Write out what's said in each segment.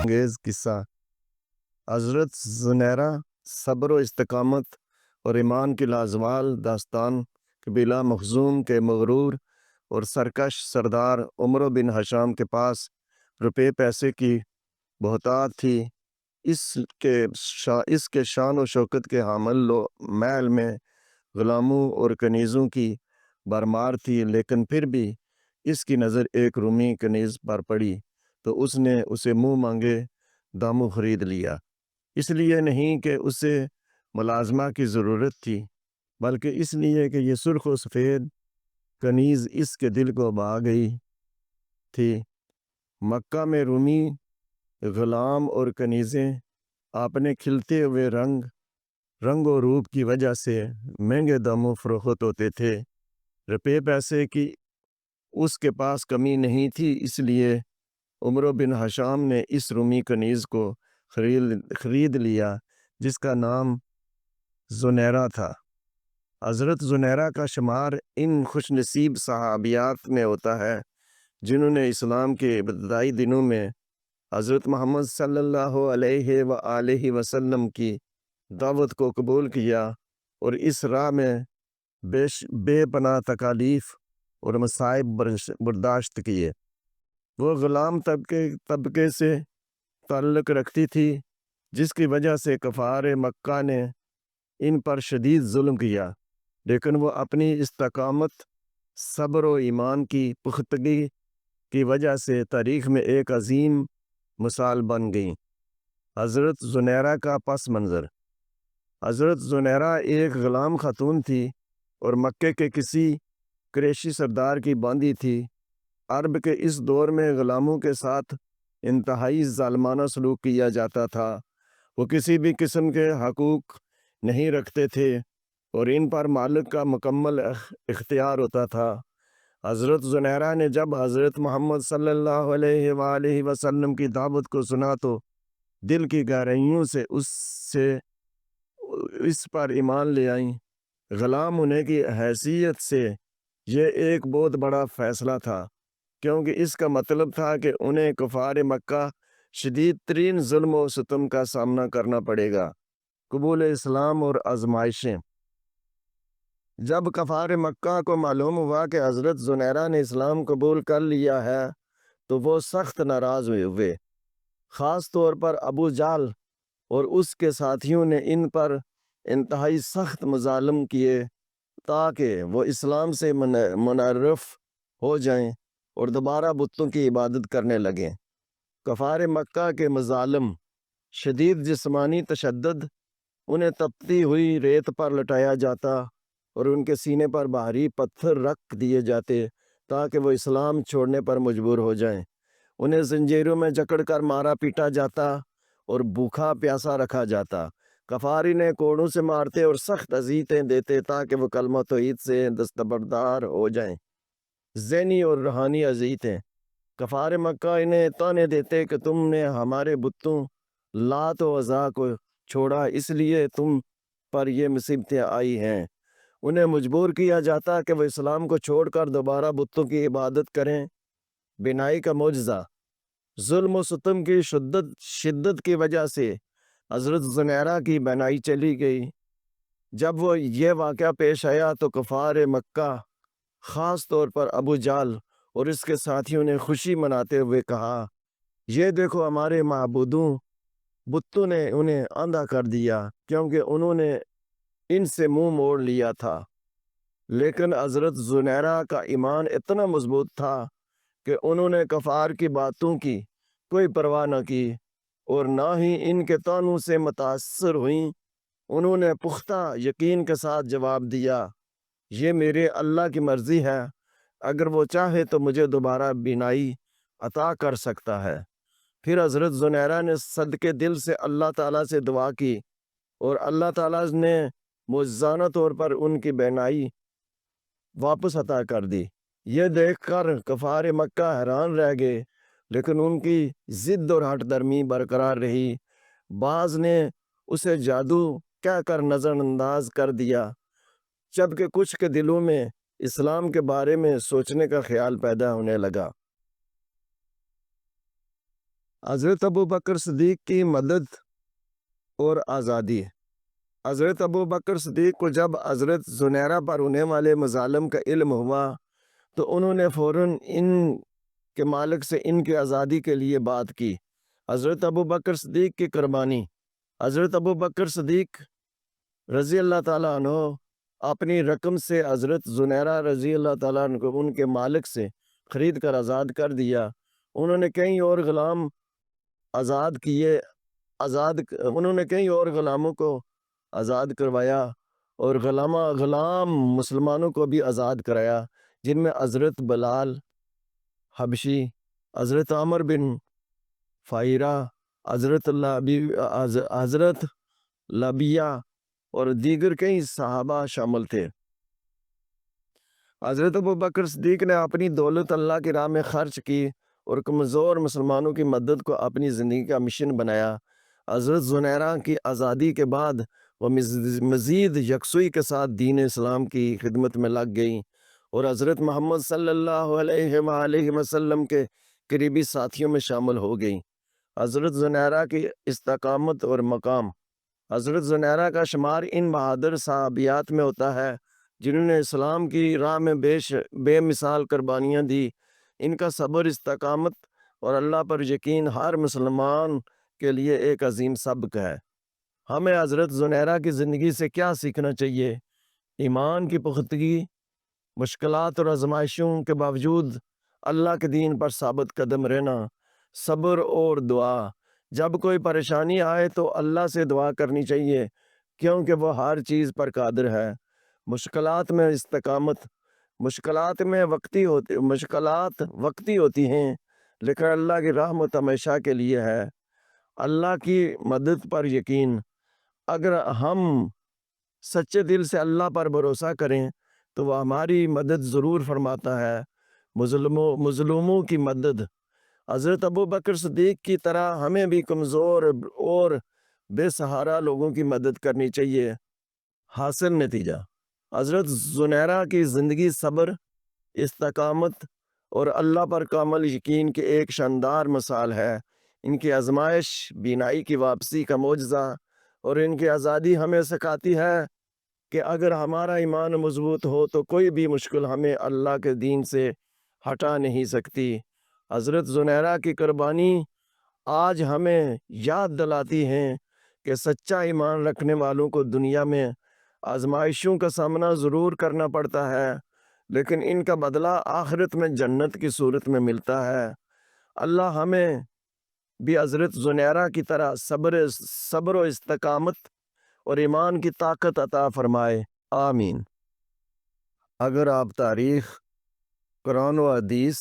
انگیز قصہ حضرت زنیرہ صبر و استقامت اور ایمان کی لازوال داستان قبیلہ مخزوم کے مغرور اور سرکش سردار عمرو بن ہشام کے پاس روپے پیسے کی بہتات تھی۔ اس کے شان و شوکت کے حامل محل میں غلاموں اور کنیزوں کی بھرمار تھی، لیکن پھر بھی اس کی نظر ایک رومی کنیز پر پڑی تو اس نے اسے منہ مانگے داموں خرید لیا۔ اس لیے نہیں کہ اسے ملازمہ کی ضرورت تھی، بلکہ اس لیے کہ یہ سرخ و سفید کنیز اس کے دل کو بھا گئی تھی۔ مکہ میں رومی غلام اور کنیزیں اپنے کھلتے ہوئے رنگ و روپ کی وجہ سے مہنگے داموں فروخت ہوتے تھے۔ روپے پیسے کی اس کے پاس کمی نہیں تھی، اس لیے عمرو بن ہشام نے اس رومی کنیز کو خرید لیا جس کا نام زنیرہ تھا۔ حضرت زنیرہ کا شمار ان خوش نصیب صحابیات میں ہوتا ہے جنہوں نے اسلام کے ابتدائی دنوں میں حضرت محمد صلی اللہ علیہ وآلہ وسلم کی دعوت کو قبول کیا اور اس راہ میں بے پناہ تکالیف اور مصائب برداشت کیے۔ وہ غلام طبقے سے تعلق رکھتی تھی، جس کی وجہ سے کفار مکہ نے ان پر شدید ظلم کیا، لیکن وہ اپنی استقامت، صبر و ایمان کی پختگی کی وجہ سے تاریخ میں ایک عظیم مثال بن گئیں۔ حضرت زنیرہ کا پس منظر۔ حضرت زنیرہ ایک غلام خاتون تھی اور مکے کے کسی قریشی سردار کی باندی تھی۔ عرب کے اس دور میں غلاموں کے ساتھ انتہائی ظالمانہ سلوک کیا جاتا تھا۔ وہ کسی بھی قسم کے حقوق نہیں رکھتے تھے اور ان پر مالک کا مکمل اختیار ہوتا تھا۔ حضرت زنیرہ نے جب حضرت محمد صلی اللہ علیہ وآلہ وسلم کی دعوت کو سنا تو دل کی گہرائیوں سے اس پر ایمان لے آئیں۔ غلام ہونے کی حیثیت سے یہ ایک بہت بڑا فیصلہ تھا، کیونکہ اس کا مطلب تھا کہ انہیں کفار مکہ شدید ترین ظلم و ستم کا سامنا کرنا پڑے گا۔ قبول اسلام اور آزمائشیں۔ جب کفار مکہ کو معلوم ہوا کہ حضرت زنیرہ نے اسلام قبول کر لیا ہے تو وہ سخت ناراض ہوئے۔ خاص طور پر ابو جہل اور اس کے ساتھیوں نے ان پر انتہائی سخت مظالم کیے تاکہ وہ اسلام سے منحرف ہو جائیں اور دوبارہ بتوں کی عبادت کرنے لگیں۔ کفار مکہ کے مظالم، شدید جسمانی تشدد، انہیں تپتی ہوئی ریت پر لٹایا جاتا اور ان کے سینے پر بھاری پتھر رکھ دیے جاتے تاکہ وہ اسلام چھوڑنے پر مجبور ہو جائیں۔ انہیں زنجیروں میں جکڑ کر مارا پیٹا جاتا اور بھوکا پیاسا رکھا جاتا۔ کفار انہیں کوڑوں سے مارتے اور سخت اذیتیں دیتے تاکہ وہ کلمہ توحید سے دستبردار ہو جائیں۔ ذہنی اور روحانی اذیتیں۔ کفار مکہ انہیں تانے دیتے کہ تم نے ہمارے بتوں لات و عزا کو چھوڑا، اس لیے تم پر یہ مصیبتیں آئی ہیں۔ انہیں مجبور کیا جاتا کہ وہ اسلام کو چھوڑ کر دوبارہ بتوں کی عبادت کریں۔ بینائی کا معجزہ۔ ظلم و ستم کی شدت کی وجہ سے حضرت زنیرہ کی بینائی چلی گئی۔ جب وہ یہ واقعہ پیش آیا تو کفار مکہ، خاص طور پر ابو جہل اور اس کے ساتھیوں نے خوشی مناتے ہوئے کہا، یہ دیکھو ہمارے معبودوں، بتوں نے انہیں اندھا کر دیا کیونکہ انہوں نے ان سے منہ موڑ لیا تھا۔ لیکن حضرت زنیرہ کا ایمان اتنا مضبوط تھا کہ انہوں نے کفار کی باتوں کی کوئی پرواہ نہ کی اور نہ ہی ان کے طعنوں سے متاثر ہوئیں۔ انہوں نے پختہ یقین کے ساتھ جواب دیا، یہ میرے اللہ کی مرضی ہے، اگر وہ چاہے تو مجھے دوبارہ بینائی عطا کر سکتا ہے۔ پھر حضرت زنیرہ نے صدقے دل سے اللہ تعالیٰ سے دعا کی اور اللہ تعالیٰ نے معجزانہ طور پر ان کی بینائی واپس عطا کر دی۔ یہ دیکھ کر کفار مکہ حیران رہ گئے، لیکن ان کی ضد اور ہٹ درمی برقرار رہی۔ بعض نے اسے جادو کہہ کر نظر انداز کر دیا، جبکہ کچھ کے دلوں میں اسلام کے بارے میں سوچنے کا خیال پیدا ہونے لگا۔ حضرت ابو بکر صدیق کی مدد اور آزادی۔ حضرت ابو بکر صدیق کو جب حضرت زنیرہ پر ہونے والے مظالم کا علم ہوا تو انہوں نے فوراً ان کے مالک سے ان کی آزادی کے لیے بات کی۔ حضرت ابو بکر صدیق کی قربانی۔ حضرت ابو بکر صدیق رضی اللہ تعالیٰ عنہ اپنی رقم سے حضرت زنیرہ رضی اللہ تعالیٰ عنہ کو ان کے مالک سے خرید کر آزاد کر دیا۔ انہوں نے کئی اور غلام آزاد کیے، انہوں نے کئی اور غلاموں کو آزاد کروایا اور غلام مسلمانوں کو بھی آزاد کرایا، جن میں حضرت بلال حبشی، حضرت عمر بن فائرہ، حضرت لبیہ اور دیگر کئی صحابہ شامل تھے۔ حضرت ابو بکر صدیق نے اپنی دولت اللہ کی راہ میں خرچ کی اور کمزور مسلمانوں کی مدد کو اپنی زندگی کا مشن بنایا۔ حضرت زنیرہ کی آزادی کے بعد وہ مزید یکسوئی کے ساتھ دین اسلام کی خدمت میں لگ گئیں اور حضرت محمد صلی اللہ علیہ وآلہ وسلم کے قریبی ساتھیوں میں شامل ہو گئیں۔ حضرت زنیرہ کی استقامت اور مقام۔ حضرت زنیرہ کا شمار ان بہادر صحابیات میں ہوتا ہے جنہوں نے اسلام کی راہ میں بے مثال قربانیاں دی۔ ان کا صبر، استقامت اور اللہ پر یقین ہر مسلمان کے لیے ایک عظیم سبق ہے۔ ہمیں حضرت زنیرہ کی زندگی سے کیا سیکھنا چاہیے؟ ایمان کی پختگی، مشکلات اور آزمائشوں کے باوجود اللہ کے دین پر ثابت قدم رہنا، صبر اور دعا۔ جب کوئی پریشانی آئے تو اللہ سے دعا کرنی چاہیے کیونکہ وہ ہر چیز پر قادر ہے۔ مشکلات میں استقامت۔ مشکلات وقتی ہوتی ہیں لیکن اللہ کی رحمت ہمیشہ کے لیے ہے۔ اللہ کی مدد پر یقین۔ اگر ہم سچے دل سے اللہ پر بھروسہ کریں تو وہ ہماری مدد ضرور فرماتا ہے۔ مظلوموں کی مدد۔ حضرت ابو بکر صدیق کی طرح ہمیں بھی کمزور اور بے سہارا لوگوں کی مدد کرنی چاہیے۔ حاصل نتیجہ۔ حضرت زنیرہ کی زندگی صبر، استقامت اور اللہ پر کامل یقین کی ایک شاندار مثال ہے۔ ان کی آزمائش بینائی کی واپسی کا معجزہ اور ان کی آزادی ہمیں سکھاتی ہے کہ اگر ہمارا ایمان مضبوط ہو تو کوئی بھی مشکل ہمیں اللہ کے دین سے ہٹا نہیں سکتی۔ حضرت زنیرہ کی قربانی آج ہمیں یاد دلاتی ہیں کہ سچا ایمان رکھنے والوں کو دنیا میں آزمائشوں کا سامنا ضرور کرنا پڑتا ہے لیکن ان کا بدلہ آخرت میں جنت کی صورت میں ملتا ہے۔ اللہ ہمیں بھی حضرت زنیرہ کی طرح صبر و استقامت اور ایمان کی طاقت عطا فرمائے، آمین۔ اگر آپ تاریخ، قرآن و حدیث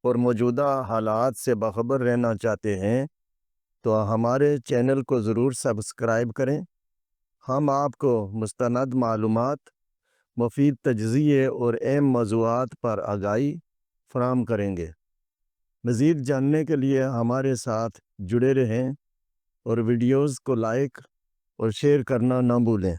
اور موجودہ حالات سے باخبر رہنا چاہتے ہیں تو ہمارے چینل کو ضرور سبسکرائب کریں۔ ہم آپ کو مستند معلومات، مفید تجزیے اور اہم موضوعات پر آگاہی فراہم کریں گے۔ مزید جاننے کے لیے ہمارے ساتھ جڑے رہیں اور ویڈیوز کو لائک اور شیئر کرنا نہ بھولیں۔